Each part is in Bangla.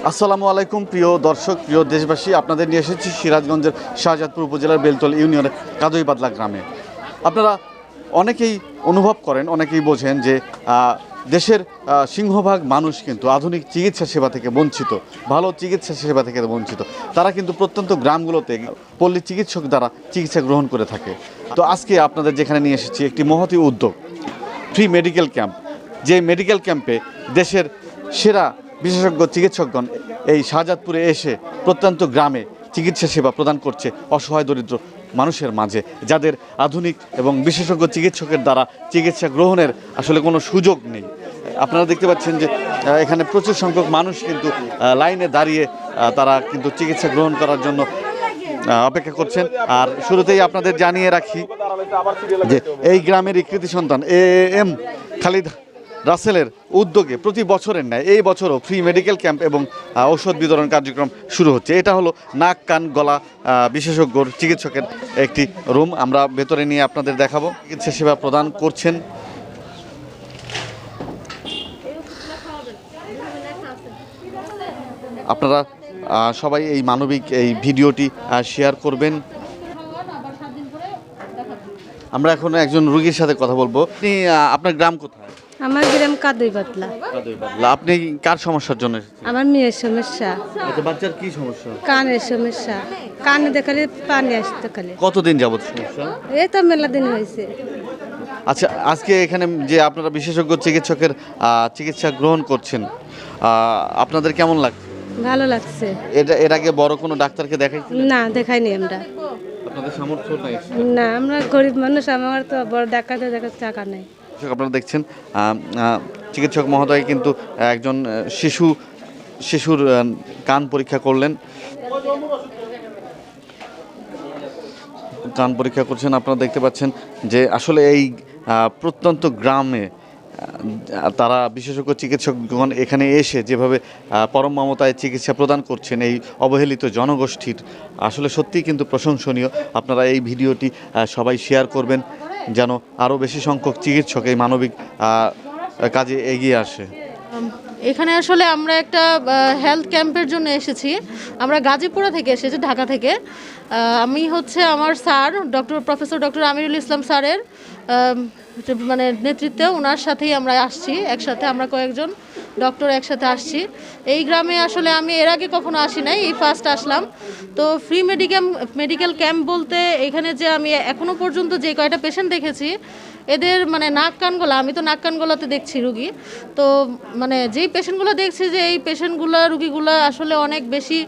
আসসালামু আলাইকুম প্রিয় দর্শক, প্রিয় দেশবাসী, আপনাদের নিয়ে এসেছি সিরাজগঞ্জের শাহজাদপুর উপজেলার বেলতল ইউনিয়নের কাদুইবাদলা গ্রামে। আপনারা অনেকেই অনুভব করেন, অনেকেই বোঝেন যে দেশের সিংহভাগ মানুষ কিন্তু আধুনিক চিকিৎসা সেবা থেকে বঞ্চিত, ভালো চিকিৎসা সেবা থেকে বঞ্চিত। তারা কিন্তু প্রত্যন্ত গ্রামগুলোতে পল্লী চিকিৎসক দ্বারা চিকিৎসা গ্রহণ করে থাকে। তো আজকে আপনাদের যেখানে নিয়ে এসেছি একটি মহতী উদ্যোগ, ফ্রি মেডিকেল ক্যাম্প। যে মেডিকেল ক্যাম্পে দেশের সেরা বিশেষজ্ঞ চিকিৎসকগণ এই শাহজাদপুরে এসে প্রত্যন্ত গ্রামে চিকিৎসা সেবা প্রদান করছে অসহায় দরিদ্র মানুষের মাঝে, যাদের আধুনিক এবং বিশেষজ্ঞ চিকিৎসকের দ্বারা চিকিৎসা গ্রহণের আসলে কোনো সুযোগ নেই। আপনারা দেখতে পাচ্ছেন যে এখানে প্রচুর সংখ্যক মানুষ কিন্তু লাইনে দাঁড়িয়ে তারা কিন্তু চিকিৎসা গ্রহণ করার জন্য অপেক্ষা করছেন। আর শুরুতেই আপনাদের জানিয়ে রাখি যে এই গ্রামেরই কৃতি সন্তান এম খালিদ রাসেলের উদ্যোগে প্রতি বছরের ন্যায় এই বছরও ফ্রি মেডিকেল ক্যাম্প এবং ঔষধ বিতরণ কার্যক্রম শুরু হচ্ছে। এটা হলো নাক কান গলা বিশেষজ্ঞ চিকিৎসকের একটি রুম। আমরা ভেতরে নিয়ে আপনাদের দেখাবো। চিকিৎসা সেবা প্রদান করছেন আপনারা সবাই এই মানবিক এই ভিডিওটি শেয়ার করবেন। আমরা এখন একজন রোগীর সাথে কথা বলবো। আপনি আপনার গ্রাম কোথায়? আমার গ্রাম কাদুইবাদলা। আপনি কার সমস্যার জন্য এসেছেন? আমার মেয়ের সমস্যা। আচ্ছা, বাচ্চার কি সমস্যা? কানের সমস্যা, কানে দেখালে পানি আসতে খালি। কতদিন যাবত সমস্যা? এই তো মেলা দিন হয়েছে। আচ্ছা, আজকে এখানে যে আপনারা বিশেষজ্ঞ চিকিৎসকের চিকিৎসা গ্রহণ করছেন, আপনাদের কেমন লাগছে? ভালো লাগছে। এর আগে বড় কোনো ডাক্তারকে দেখাইছেন? না, দেখাইনি আমরা। আপনাদের সামর্থ্য নাই? না, আমরা গরিব মানুষ, আমার তো বড় দেখাতে টাকা নেই। আপনারা দেখছেন চিকিৎসক মহোদয় কিন্তু একজন শিশুর কান পরীক্ষা করলেন, কান পরীক্ষা করছেন। আপনারা দেখতে পাচ্ছেন যে আসলে এই প্রত্যন্ত গ্রামে তারা বিশেষজ্ঞ চিকিৎসকগণ এখানে এসে যেভাবে পরম মমতায় চিকিৎসা প্রদান করছেন এই অবহেলিত জনগোষ্ঠীর, আসলে সত্যিই কিন্তু প্রশংসনীয়। আপনারা এই ভিডিওটি সবাই শেয়ার করবেন যেন আরও বেশি সংখ্যক চিকিৎসক এই মানবিক কাজে এগিয়ে আসে। এখানে আসলে আমরা একটা হেলথ ক্যাম্পের জন্য এসেছি। আমরা গাজীপুরা থেকে এসেছি, ঢাকা থেকে। আমি হচ্ছে আমার sir professor doctor Amirul Islam স্যারের মানে নেতৃত্বে, ওনার সাথেই আমরা আসছি একসাথে। আমরা কয়েকজন ডক্টর একসাথে আসছি। এই গ্রামে আসলে আমি এর আগে কখনো আসি নাই, এই ফার্স্ট আসলাম। তো ফ্রি মেডিকেল ক্যাম্প বলতে এখানে যে আমি এখনো পর্যন্ত যে কয়টা পেশেন্ট দেখেছি, এদের মানে নাক কান গলা, আমি তো নাক কান গলাতে দেখছি রুগী। তো মানে যেই পেশেন্টগুলো দেখছি যে এই পেশেন্টগুলো রুগীগুলো আসলে অনেক বেশি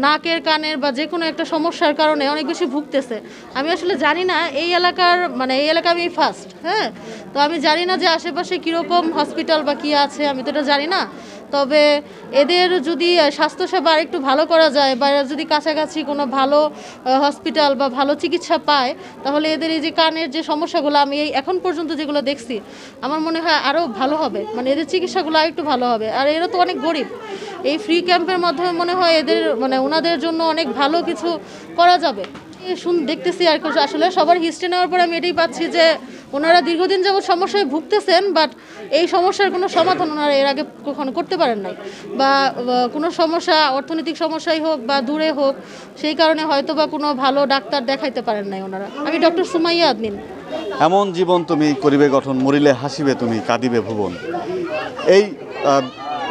নাকের কানের বা যে কোনো একটা সমস্যার কারণে অনেক বেশি ভুগতেছে। আমি আসলে জানি না এই এলাকার এই এলাকা আমি ফার্স্ট, হ্যাঁ। তো আমি জানি না যে আশেপাশে কীরকম হসপিটাল বা কী আছে, আমি তো এটা জানি না। তবে এদের যদি স্বাস্থ্যসেবা আরেকটু ভালো করা যায় বা যদি কাছাকাছি কোনো ভালো হসপিটাল বা ভালো চিকিৎসা পায়, তাহলে এদের এই যে কানের যে সমস্যাগুলো আমি এখন পর্যন্ত যেগুলো দেখছি, আমার মনে হয় আরও ভালো হবে, মানে এদের চিকিৎসাগুলো আরেকটু ভালো হবে। আর এরা তো অনেক গরিব, এই ফ্রি ক্যাম্পের মাধ্যমে মনে হয় এদের ওনাদের জন্য অনেক ভালো কিছু করা যাবে। দেখতেছি আর আসলে সবার হিস্ট্রি নেওয়ার পরে আমি এটাই পাচ্ছি যে ওনারা দীর্ঘদিন যাবৎ সমস্যায় ভুগতেছেন, বাট এই সমস্যার কোনো সমাধান ওনারা এর আগে কখনো করতে পারেন নাই, বা কোনো সমস্যা অর্থনৈতিক সমস্যাই হোক বা দূরে হোক, সেই কারণে হয়তো বা কোনো ভালো ডাক্তার দেখাইতে পারেন নাই ওনারা। আমি ডক্টর সুমাইয়া আদমিন। এমন জীবন তুমি করিবে গঠন, মরিলে হাসিবে তুমি, কাঁদিবে ভুবন। এই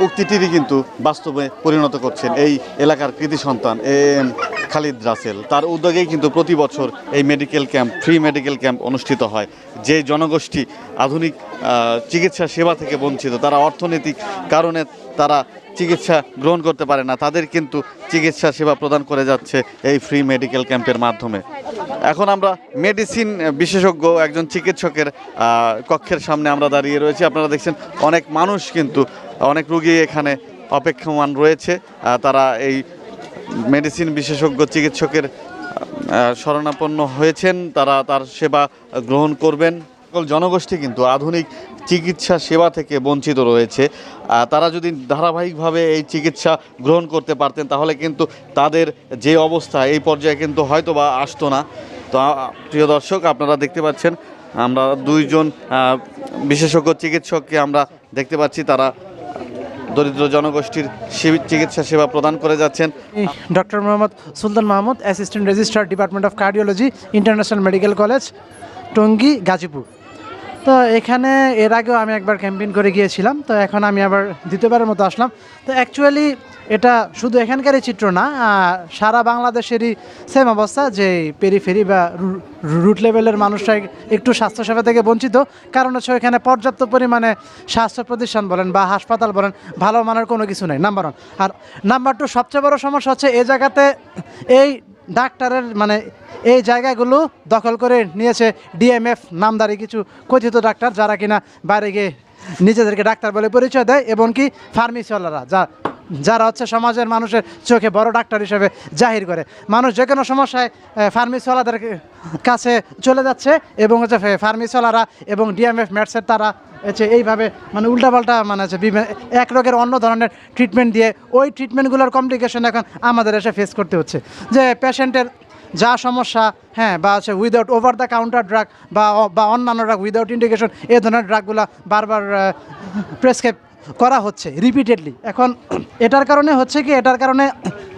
উক্তিটিরই কিন্তু বাস্তবে পরিণত করছেন এই এলাকার কৃতি সন্তান এম খালিদ রাসেল। তার উদ্যোগেই কিন্তু প্রতি বছর এই medical camp, free medical camp অনুষ্ঠিত হয়। যে জনগোষ্ঠী আধুনিক চিকিৎসা সেবা থেকে বঞ্চিত, তারা অর্থনৈতিক কারণে তারা চিকিৎসা গ্রহণ করতে পারে না, তাদের কিন্তু চিকিৎসা সেবা প্রদান করে যাচ্ছে এই ফ্রি মেডিকেল ক্যাম্পের মাধ্যমে। এখন আমরা মেডিসিন বিশেষজ্ঞ একজন চিকিৎসকের কক্ষের সামনে আমরা দাঁড়িয়ে রয়েছি। আপনারা দেখছেন অনেক মানুষ কিন্তু, অনেক রোগী এখানে অপেক্ষমান রয়েছে। তারা এই মেডিসিন বিশেষজ্ঞ চিকিৎসকের শরণাপন্ন হয়েছেন, তারা তার সেবা গ্রহণ করবেন। সকল জনগোষ্ঠী কিন্তু আধুনিক চিকিৎসা সেবা থেকে বঞ্চিত রয়েছে। তারা যদি ধারাবাহিকভাবে এই চিকিৎসা গ্রহণ করতে পারতেন, তাহলে কিন্তু তাদের যে অবস্থা এই পর্যায়ে কিন্তু হয়তো বা আসতো না। তো প্রিয় দর্শক, আপনারা দেখতে পাচ্ছেন আমরা দুইজন বিশেষজ্ঞ চিকিৎসককে আমরা দেখতে পাচ্ছি, তারা দরিদ্র জনগোষ্ঠীর চিকিৎসা সেবা প্রদান করে যাচ্ছেন। Doctor Mohammad Sultan Mahmud, assistant registrar, department of cardiology, international medical college, Tongi, Gazipur. তো এখানে এর আগেও আমি একবার ক্যাম্পেইন করে গিয়েছিলাম, তো এখন আমি আবার দ্বিতীয়বারের মতো আসলাম। তো অ্যাকচুয়ালি এটা শুধু এখানকারই চিত্র না, সারা বাংলাদেশেরই সেম অবস্থা, যে পেরিফেরি বা রুট লেভেলের মানুষরা একটু স্বাস্থ্যসেবা থেকে বঞ্চিত। কারণ হচ্ছে এখানে পর্যাপ্ত পরিমাণে স্বাস্থ্য প্রতিষ্ঠান বলেন বা হাসপাতাল বলেন, ভালো মানের কোনো কিছু নেই, নাম্বার 1। আর নাম্বার 2, সবচেয়ে বড় সমস্যা হচ্ছে এই জায়গাতে এই ডাক্তারের মানে এই জায়গাগুলো দখল করে নিয়েছে ডিএমএফ নামধারী কিছু কথিত ডাক্তার, যারা কিনা বাইরে গিয়ে নিজেদেরকে ডাক্তার বলে পরিচয় দেয়, এবং কি ফার্মেসিওয়ালারা যারা হচ্ছে সমাজের মানুষের চোখে বড় ডাক্তার হিসেবে জাহির করে। মানুষ যে কোনো সমস্যায় ফার্মেসিওয়ালাদের কাছে চলে যাচ্ছে, এবং হচ্ছে ফার্মেসিওয়ালারা এবং ডিএমএফ ম্যাটসের তারা হচ্ছে এইভাবে মানে উল্টাপাল্টা মানে হচ্ছে এক রোগের অন্য ধরনের ট্রিটমেন্ট দিয়ে ওই ট্রিটমেন্টগুলোর কমপ্লিকেশন এখন আমাদের এসে ফেস করতে হচ্ছে। যে পেশেন্টের যা সমস্যা, হ্যাঁ, বা হচ্ছে without over the counter drug বা অন্যান্য ড্রাগ উইদাউট ইন্ডিকেশন, এই ধরনের ড্রাগগুলো বারবার প্রেসক্রাইব করা হচ্ছে রিপিটেডলি। এখন এটার কারণে হচ্ছে কি, এটার কারণে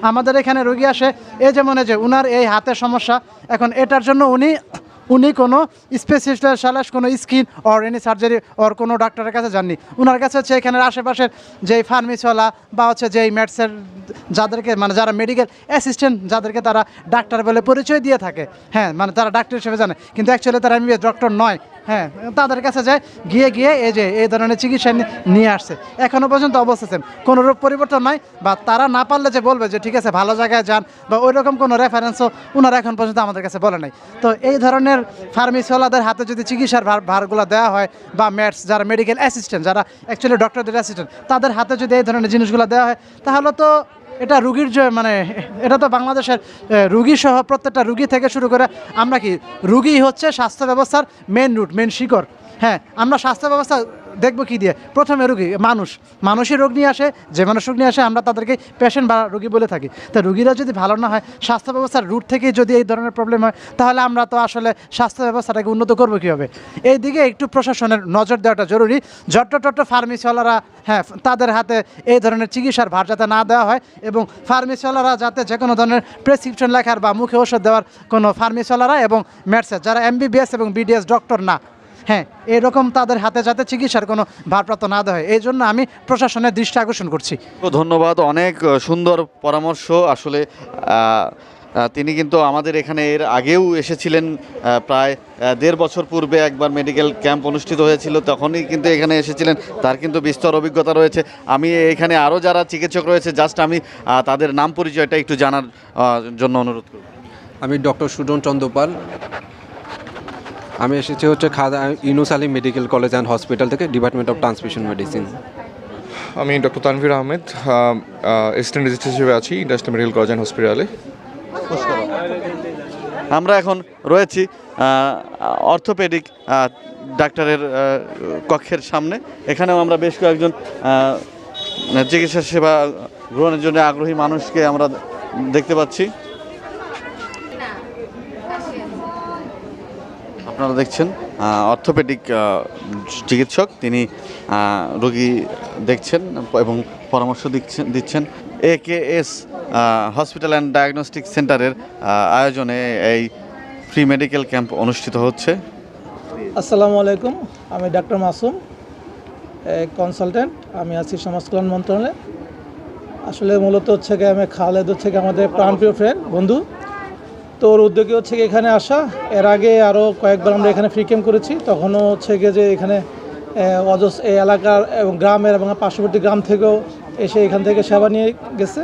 আমাদের এখানে রোগী আসে, এই যেমন যে উনার এই হাতের সমস্যা, এখন এটার জন্য উনি কোনো স্পেশালিস্ট কোনো skin or any surgery or কোনো ডাক্তারের কাছে যাননি। উনার কাছে হচ্ছে এখানের আশেপাশের যেই ফার্মেসিওয়ালা বা হচ্ছে যেই ম্যাটসের যাদেরকে মানে যারা মেডিকেল অ্যাসিস্ট্যান্ট, যাদেরকে তারা ডাক্তার বলে পরিচয় দিয়ে থাকে, হ্যাঁ, মানে তারা ডাক্তার হিসেবে জানে, কিন্তু অ্যাকচুয়ালি তারা এমবিবিএস ডক্টর নয়, হ্যাঁ, তাদের কাছে যায়, গিয়ে এই যে এই ধরনের চিকিৎসা নিয়ে আসছে। এখনও পর্যন্ত অবস্থা সেম, কোনো রূপ পরিবর্তন নয়, বা তারা না পারলে যে বলবে যে ঠিক আছে ভালো জায়গায় যান, বা ওই রকম কোনো রেফারেন্সও ওনারা এখন পর্যন্ত আমাদের কাছে বলে নাই। তো এই ধরনের ফার্মেসিওয়ালাদের হাতে যদি চিকিৎসার ভারগুলো দেওয়া হয়, বা ম্যাটস যারা মেডিকেল অ্যাসিস্ট্যান্ট, যারা অ্যাকচুয়ালি ডক্টরদের অ্যাসিস্ট্যান্ট, তাদের হাতে যদি এই ধরনের জিনিসগুলো দেওয়া হয়, তাহলে তো এটা রুগীর মানে এটা তো বাংলাদেশের রুগী সহ প্রত্যেকটা রুগী থেকে শুরু করে আমরা কি, রুগী হচ্ছে স্বাস্থ্য ব্যবস্থার মেন শিকড়। হ্যাঁ, আমরা স্বাস্থ্য ব্যবস্থা দেখবো কি দিয়ে? প্রথমে রুগী, মানুষই রোগ নিয়ে আসে, যে মানুষ রোগ নিয়ে আসে আমরা তাদেরকে পেশেন্ট বা রুগী বলে থাকি। তা রুগীরা যদি ভালো না হয়, স্বাস্থ্য ব্যবস্থার রুট থেকে যদি এই ধরনের প্রবলেম হয়, তাহলে আমরা তো আসলে স্বাস্থ্য ব্যবস্থাটাকে উন্নত করবো কীভাবে? এই দিকে একটু প্রশাসনের নজর দেওয়াটা জরুরি। জট্ট ফার্মেসিওয়ালারা, হ্যাঁ, তাদের হাতে এই ধরনের চিকিৎসার ভার যাতে না দেওয়া হয়, এবং ফার্মেসিওয়ালারা যাতে যে কোনো ধরনের প্রেসক্রিপশন লেখার বা মুখে ওষুধ দেওয়ার কোনো ফার্মেসিওয়ালারা এবং ম্যাটসের যারা এমবিবিএস এবং বিডিএস ডক্টর না, হ্যাঁ, এরকম তাদের হাতে যাতে চিকিৎসার কোনো ভারপ্রাপ্ত না দেওয়া হয়, এই জন্য আমি প্রশাসনের দৃষ্টি আকর্ষণ করছি। ধন্যবাদ, অনেক সুন্দর পরামর্শ। আসলে তিনি কিন্তু আমাদের এখানে এর আগেও এসেছিলেন, প্রায় 1.5 বছর পূর্বে একবার মেডিকেল ক্যাম্প অনুষ্ঠিত হয়েছিল, তখনই কিন্তু এখানে এসেছিলেন। তার কিন্তু বিস্তর অভিজ্ঞতা রয়েছে। আমি এখানে আরও যারা চিকিৎসক রয়েছে, জাস্ট আমি তাদের নাম পরিচয়টা একটু জানার জন্য অনুরোধ করব। আমি ডক্টর সুজন চন্দ্রপাল। আমি এসেছি হচ্ছে Yunus Ali medical college and hospital থেকে, ডিপার্টমেন্ট অফ ট্রান্সমিশন মেডিসিন। আমি doctor Tanvir Ahmed, assistant registrar হিসেবে আছি ইন্টারন্যাশনাল মেডিকেল কলেজ অ্যান্ড হসপিটালে। আমরা এখন রয়েছি অর্থোপেডিক ডাক্তারের কক্ষের সামনে। এখানেও আমরা বেশ কয়েকজন চিকিৎসা সেবা গ্রহণের জন্য আগ্রহী মানুষকে আমরা দেখতে পাচ্ছি। আপনারা দেখছেন অর্থোপেডিক চিকিৎসক, তিনি রোগী দেখছেন এবং পরামর্শ দিচ্ছেন। AKS হসপিটাল অ্যান্ড ডায়াগনস্টিক সেন্টারের আয়োজনে এই ফ্রি মেডিকেল ক্যাম্প অনুষ্ঠিত হচ্ছে। আসসালামু আলাইকুম, আমি ডাক্তার মাসুম, কনসালটেন্ট। আমি আছি সমাজ কল্যাণ মন্ত্রণালয়ে। আসলে মূলত হচ্ছে গিয়ে আমি খালেদ হচ্ছে গিয়ে আমাদের প্রাণপ্রিয় ফ্রেন্ড, বন্ধু। তো ওর উদ্যোগে হচ্ছে গিয়ে এখানে আসা। এর আগে আরও কয়েকবার আমরা এখানে ফ্রি ক্যাম্প করেছি, তখনও হচ্ছে গিয়ে যে এখানে এই এলাকার এবং গ্রামের এবং পার্শ্ববর্তী গ্রাম থেকেও এসে এখান থেকে সেবা নিয়ে গেছে,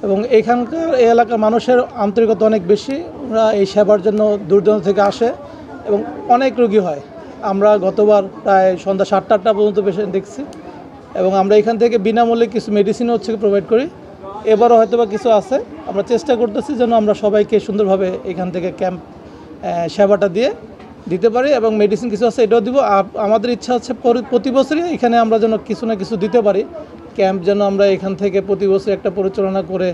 এবং এখানকার এই এলাকার মানুষের আন্তরিকতা অনেক বেশি। ওরা এই সেবার জন্য দূর দূরান্ত থেকে আসে এবং অনেক রোগী হয়। আমরা গতবার প্রায় সন্ধ্যা 7টা পর্যন্ত পেশেন্ট দেখছি, এবং আমরা এখান থেকে বিনামূল্যে কিছু মেডিসিনও হচ্ছে প্রোভাইড করি। এবারও হয়তো বা কিছু আছে, আমরা চেষ্টা করতেছি যেন আমরা সবাইকে সুন্দরভাবে এখান থেকে ক্যাম্প সেবাটা দিতে পারি, এবং মেডিসিন কিছু আছে এটাও দিব। আর আমাদের ইচ্ছা হচ্ছে প্রতি বছরই এখানে আমরা যেন কিছু না কিছু দিতে পারি। ক্যাম্প যেন আমরা এখান থেকে প্রতি বছর একটা পরিচালনা করে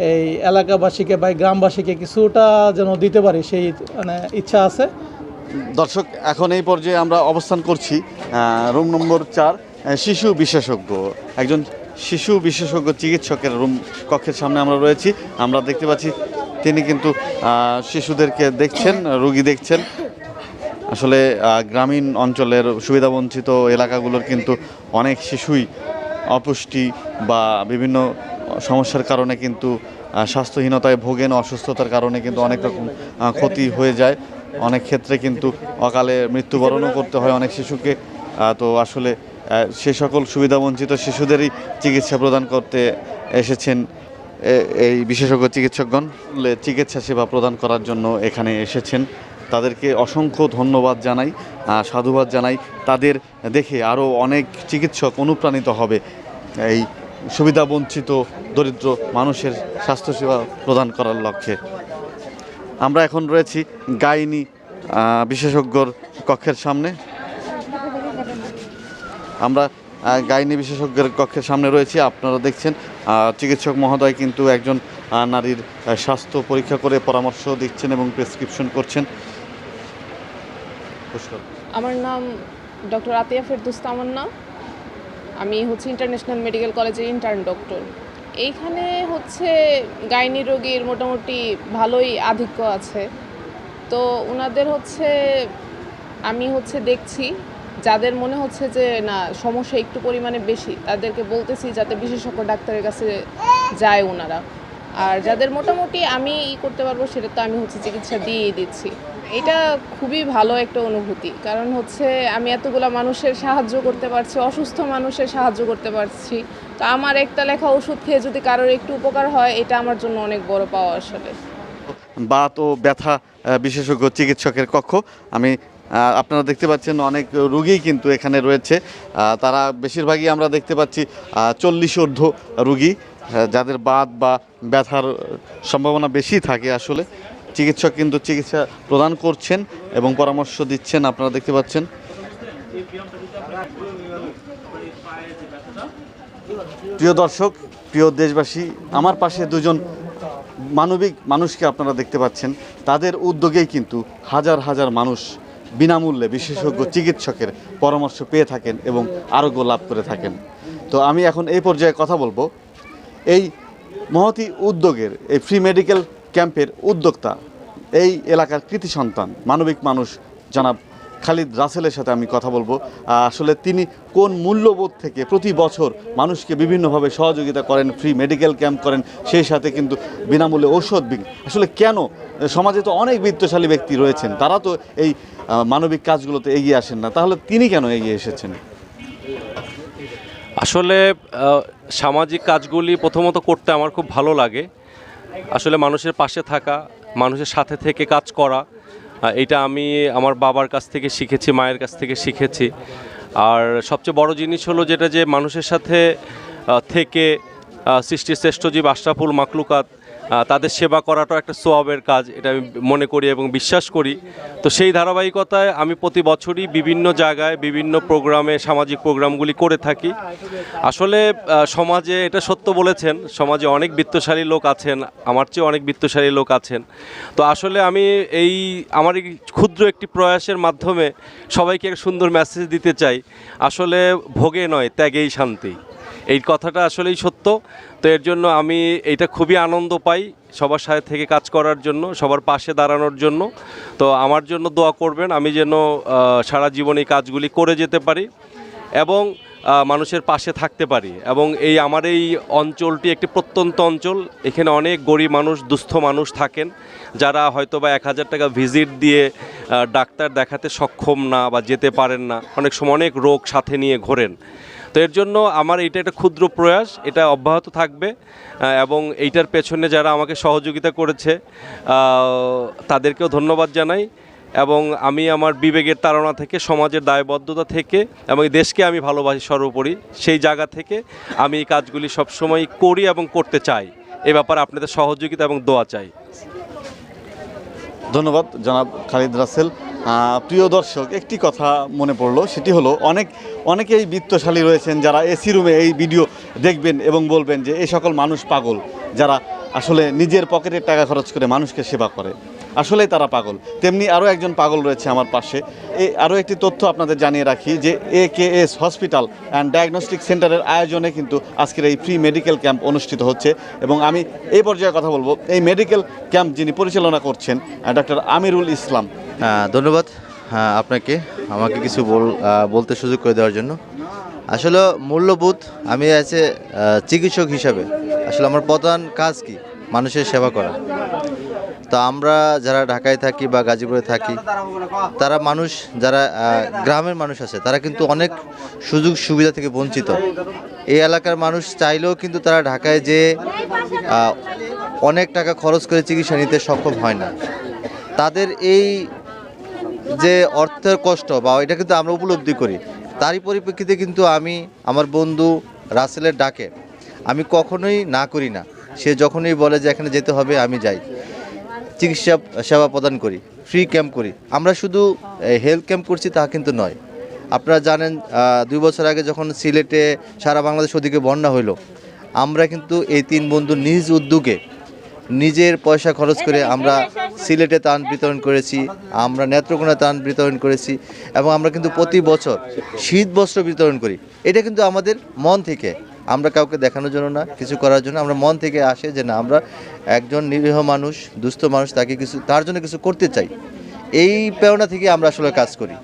এই এলাকাবাসীকে বা গ্রামবাসীকে কিছুটা যেন দিতে পারি, সেই মানে ইচ্ছা আছে। দর্শক, এখন এই পর্যায়ে আমরা অবস্থান করছি রুম নম্বর 4, শিশু বিশেষজ্ঞ। একজন শিশু বিশেষজ্ঞ চিকিৎসকের রুম কক্ষের সামনে আমরা রয়েছি। আমরা দেখতে পাচ্ছি তিনি কিন্তু শিশুদেরকে দেখছেন, রোগী দেখছেন। আসলে গ্রামীণ অঞ্চলের সুবিধাবঞ্চিত এলাকাগুলোর কিন্তু অনেক শিশুই অপুষ্টি বা বিভিন্ন সমস্যার কারণে কিন্তু স্বাস্থ্যহীনতায় ভোগেন, অসুস্থতার কারণে কিন্তু অনেক রকম ক্ষতি হয়ে যায়। অনেক ক্ষেত্রে কিন্তু অকালে মৃত্যুবরণও করতে হয় অনেক শিশুকে। তো আসলে সে সকল সুবিধাবঞ্চিত শিশুদেরই চিকিৎসা প্রদান করতে এসেছেন এই বিশেষজ্ঞ চিকিৎসকগণ। চিকিৎসা সেবা প্রদান করার জন্য এখানে এসেছেন। তাদেরকে অসংখ্য ধন্যবাদ জানাই, সাধুবাদ জানাই। তাদের দেখে আরও অনেক চিকিৎসক অনুপ্রাণিত হবে এই সুবিধাবঞ্চিত দরিদ্র মানুষের স্বাস্থ্যসেবা প্রদান করার লক্ষ্যে। আমরা এখন রয়েছি গাইনি বিশেষজ্ঞর কক্ষের সামনে। আমরা গাইনি বিশেষজ্ঞের কক্ষের সামনে রয়েছি। আপনারা দেখছেন চিকিৎসক মহোদয় কিন্তু একজন নারীর স্বাস্থ্য পরীক্ষা করে পরামর্শ দিচ্ছেন এবং প্রেসক্রিপশন করছেন। আমার নাম ডক্টর আতিয়া ফেরদৌস তামান্না। আমি হচ্ছে ইন্টারন্যাশনাল মেডিকেল কলেজের ইন্টার্ন ডক্টর। এইখানে হচ্ছে গাইনি রোগীর মোটামুটি ভালোই আধিক্য আছে। তো ওনাদের হচ্ছে আমি হচ্ছে দেখছি যাদের মনে হচ্ছে যে না সমস্যা একটু পরিমাণে বেশি, তাদেরকে বলতেছি যাতে বিশেষজ্ঞ ডাক্তারের কাছে যায় ওনারা। আর যাদের মোটামুটি আমি করতে পারবো সেটা তো আমি হচ্ছে চিকিৎসা দিয়েই দিচ্ছি। এটা খুবই ভালো একটা অনুভূতি, কারণ হচ্ছে আমি এতগুলো মানুষের সাহায্য করতে পারছি, অসুস্থ মানুষের সাহায্য করতে পারছি। তো আমার একটা লেখা ওষুধ খেয়ে যদি কারোর একটু উপকার হয়, এটা আমার জন্য অনেক বড় পাওয়া আসলে। বাত ও ব্যথা বিশেষজ্ঞ চিকিৎসকের কক্ষ। আপনারা দেখতে পাচ্ছেন অনেক রোগী কিন্তু এখানে রয়েছে। তারা বেশিরভাগই আমরা দেখতে পাচ্ছি 40 ঊর্ধ্ব রোগী, যাদের বাত বা ব্যথার সম্ভাবনা বেশি থাকে। আসলে চিকিৎসক কিন্তু চিকিৎসা প্রদান করছেন এবং পরামর্শ দিচ্ছেন, আপনারা দেখতে পাচ্ছেন। প্রিয় দর্শক, প্রিয় দেশবাসী, আমার পাশে দুজন মানবিক মানুষকে আপনারা দেখতে পাচ্ছেন। তাদের উদ্যোগেই কিন্তু হাজার হাজার মানুষ বিনামূল্যে বিশেষজ্ঞ চিকিৎসকের পরামর্শ পেয়ে থাকেন এবং আরোগ্য লাভ করে থাকেন। তো আমি এখন এই পর্যায়ে কথা বলবো এই মহতী উদ্যোগের, এই ফ্রি মেডিকেল ক্যাম্পের উদ্যোক্তা, এই এলাকার কৃতি সন্তান মানবিক মানুষ জনাব খালিদ রাসেলের সাথে আমি কথা বলবো। আসলে তিনি কোন মূল্যবোধ থেকে প্রতি বছর মানুষকে বিভিন্নভাবে সহযোগিতা করেন, ফ্রি মেডিকেল ক্যাম্প করেন, সেই সাথে কিন্তু বিনামূল্যে ঔষধ বিক্রি। আসলে কেন সমাজে তো অনেক বিত্তশালী ব্যক্তি রয়েছেন, তারা তো এই মানবিক কাজগুলোতে এগিয়ে আসেন না, তাহলে তিনি কেন এগিয়ে এসেছেন? আসলে সামাজিক কাজগুলি প্রথমত করতে আমার খুব ভালো লাগে। আসলে মানুষের পাশে থাকা, মানুষের সাথে থেকে কাজ করা, এটা আমি আমার বাবার কাছ থেকে শিখেছি, মায়ের কাছ থেকে শিখেছি। আর সবচেয়ে বড় জিনিস হলো যেটা, যে মানুষের সাথে থেকে সৃষ্টির শ্রেষ্ঠ জীব আশরাফুল মাখলুকাত, তাদের সেবা করাটাও একটা সোয়াবের কাজ, এটা আমি মনে করি এবং বিশ্বাস করি। তো সেই ধারাবাহিকতায় আমি প্রতি বছরই বিভিন্ন জায়গায় বিভিন্ন প্রোগ্রামে, সামাজিক প্রোগ্রামগুলি করে থাকি। আসলে সমাজে, এটা সত্য বলেছেন, সমাজে অনেক বিত্তশালী লোক আছেন, আমার চেয়ে অনেক বিত্তশালী লোক আছেন। তো আসলে আমি আমার এই ক্ষুদ্র একটি প্রয়াসের মাধ্যমে সবাইকে একটা সুন্দর মেসেজ দিতে চাই। আসলে ভোগে নয়, ত্যাগেই শান্তি, এই কথাটা আসলেই সত্য। তো এর জন্য আমি এইটা খুবই আনন্দ পাই, সবার সাথে থেকে কাজ করার জন্য, সবার পাশে দাঁড়ানোর জন্য। তো আমার জন্য দোয়া করবেন, আমি যেন সারা জীবন এই কাজগুলি করে যেতে পারি এবং মানুষের পাশে থাকতে পারি। এবং আমার এই অঞ্চলটি একটি প্রত্যন্ত অঞ্চল, এখানে অনেক গরিব মানুষ, দুস্থ মানুষ থাকেন, যারা হয়তো বা 1000 টাকা ভিজিট দিয়ে ডাক্তার দেখাতে সক্ষম না বা যেতে পারেন না, অনেক সময় অনেক রোগ সাথে নিয়ে ঘোরেন। তো এর জন্য আমার এইটা একটা ক্ষুদ্র প্রয়াস, এটা অব্যাহত থাকবে। এবং এইটার পেছনে যারা আমাকে সহযোগিতা করেছে তাদেরকেও ধন্যবাদ জানাই। এবং আমি আমার বিবেকের তাড়না থেকে, সমাজের দায়বদ্ধতা থেকে এবং দেশকে আমি ভালোবাসি সর্বোপরি, সেই জায়গা থেকে আমি এই কাজগুলি সবসময় করি এবং করতে চাই। এ ব্যাপারে আপনাদের সহযোগিতা এবং দোয়া চাই। ধন্যবাদ জনাব খালিদ রাসেল। প্রিয় দর্শক, একটি কথা মনে পড়লো, সেটি হলো অনেকেই বিত্তশালী রয়েছেন যারা এসি রুমে এই ভিডিও দেখবেন এবং বলবেন যে এই সকল মানুষ পাগল, যারা আসলে নিজের পকেটের টাকা খরচ করে মানুষকে সেবা করে। আসলেই তারা পাগল। তেমনি আরও একজন পাগল রয়েছে আমার পাশে। আরও একটি তথ্য আপনাদের জানিয়ে রাখি যে AKS হসপিটাল অ্যান্ড ডায়াগনস্টিক সেন্টারের আয়োজনে কিন্তু আজকের এই ফ্রি মেডিকেল ক্যাম্প অনুষ্ঠিত হচ্ছে এবং আমি এই পর্যায়ে কথা বলবো এই মেডিকেল ক্যাম্প যিনি পরিচালনা করছেন ডক্টর আমিরুল ইসলাম। ধন্যবাদ আপনাকে আমাকে কিছু বলতে সুযোগ করে দেওয়ার জন্য। আসলে মূল্যবোধ আমি আছে চিকিৎসক হিসাবে আসলে আমার প্রধান কাজ কি মানুষের সেবা করা। তো আমরা যারা ঢাকায় থাকি বা গাজীপুরে থাকি তারা মানুষ যারা গ্রামের মানুষ আছে তারা কিন্তু অনেক সুযোগ সুবিধা থেকে বঞ্চিত। এই এলাকার মানুষ চাইলেও কিন্তু তারা ঢাকায় যে অনেক টাকা খরচ করে চিকিৎসা নিতে সক্ষম হয় না। তাদের এই যে অর্থের কষ্ট বা এটা কিন্তু আমরা উপলব্ধি করি। তারই পরিপ্রেক্ষিতে কিন্তু আমি আমার বন্ধু রাসেলের ডাকে আমি কখনোই না করি না। সে যখনই বলে যে এখানে যেতে হবে আমি যাই, চিকিৎসা সেবা প্রদান করি, ফ্রি ক্যাম্প করি। আমরা শুধু হেলথ ক্যাম্প করছি তা কিন্তু নয়। আপনারা জানেন 2 বছর আগে যখন সিলেটে সারা বাংলাদেশ ওদিকে বন্যা হইলো, আমরা কিন্তু এই 3 বন্ধু নিজ উদ্যোগে নিজের পয়সা খরচ করে আমরা সিলেটে ত্রাণ বিতরণ করেছি, আমরা নেত্রকোনা ত্রাণ বিতরণ করেছি এবং আমরা কিন্তু প্রতি বছর শীত বস্ত্র বিতরণ করি। এটা কিন্তু আমাদের মন থেকে, আমরা কাউকে দেখানোর জন্য না, কিছু করার জন্য, আমরা মন থেকে আসে যে না আমরা একজন নিরীহ মানুষ, দুস্থ মানুষ, তাকে কিছু তার জন্য কিছু করতে চাই। এই প্রেরণা থেকে আমরা আসলে কাজ করি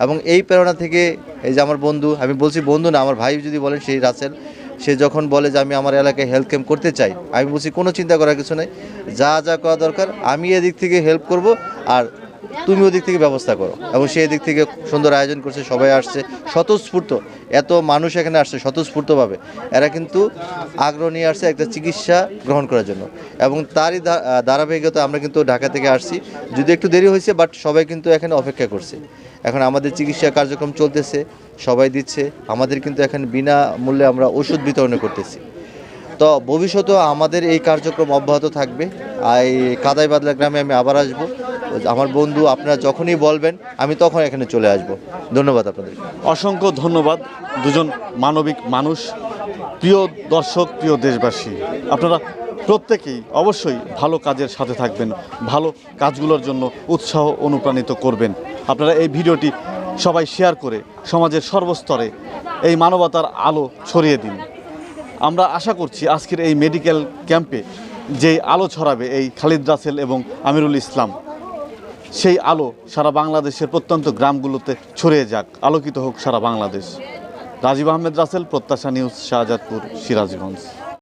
এবং এই প্রেরণা থেকে এই যে আমার বন্ধু, আমি বলছি বন্ধু না আমার ভাই যদি বলেন, সেই রাসেল, সে যখন বলে যে আমি আমার এলাকায় হেলথ ক্যাম্প করতে চাই, আমি বলছি কোনো চিন্তা করার কিছু নেই, যা যা করা দরকার আমি এদিক থেকে হেল্প করব আর তুমি ওদিক থেকে ব্যবস্থা করো। এবং সেই দিক থেকে সুন্দর আয়োজন করছে, সবাই আসছে স্বতঃস্ফূর্ত, এত মানুষ এখানে আসছে স্বতঃস্ফূর্তভাবে। এরা কিন্তু আগ্রহ নিয়ে আসছে একটা চিকিৎসা গ্রহণ করার জন্য এবং তারই ধারাবাহিকতা আমরা কিন্তু ঢাকা থেকে আসছি, যদি একটু দেরি হয়েছে বাট সবাই কিন্তু এখানে অপেক্ষা করছে। এখন আমাদের চিকিৎসা কার্যক্রম চলতেছে, সবাই দিচ্ছে, আমাদের কিন্তু এখন বিনা মূল্যে আমরা ওষুধ বিতরণ করতেছি। তো ভবিষ্যতেও আমাদের এই কার্যক্রম অব্যাহত থাকবে। এই কাদাইবাদলা গ্রামে আমি আবার আসব, আমার বন্ধু আপনারা যখনই বলবেন আমি তখন এখানে চলে আসব। ধন্যবাদ আপনাদের। অসংখ্য ধন্যবাদ দুজন মানবিক মানুষ। প্রিয় দর্শক, প্রিয় দেশবাসী, আপনারা প্রত্যেকেই অবশ্যই ভালো কাজের সাথে থাকবেন, ভালো কাজগুলোর জন্য উৎসাহ অনুপ্রাণিত করবেন। আপনারা এই ভিডিওটি সবাই শেয়ার করে সমাজের সর্বস্তরে এই মানবতার আলো ছড়িয়ে দিন। আমরা আশা করছি আজকের এই মেডিকেল ক্যাম্পে যেই আলো ছড়াবে এই খালিদ রাসেল এবং আমিরুল ইসলাম, সেই আলো সারা বাংলাদেশের প্রত্যন্ত গ্রামগুলোতে ছড়িয়ে যাক, আলোকিত হোক সারা বাংলাদেশ। রাজীব আহমেদ রাসেল, প্রত্যাশা নিউজ, শাহজাদপুর, সিরাজগঞ্জ।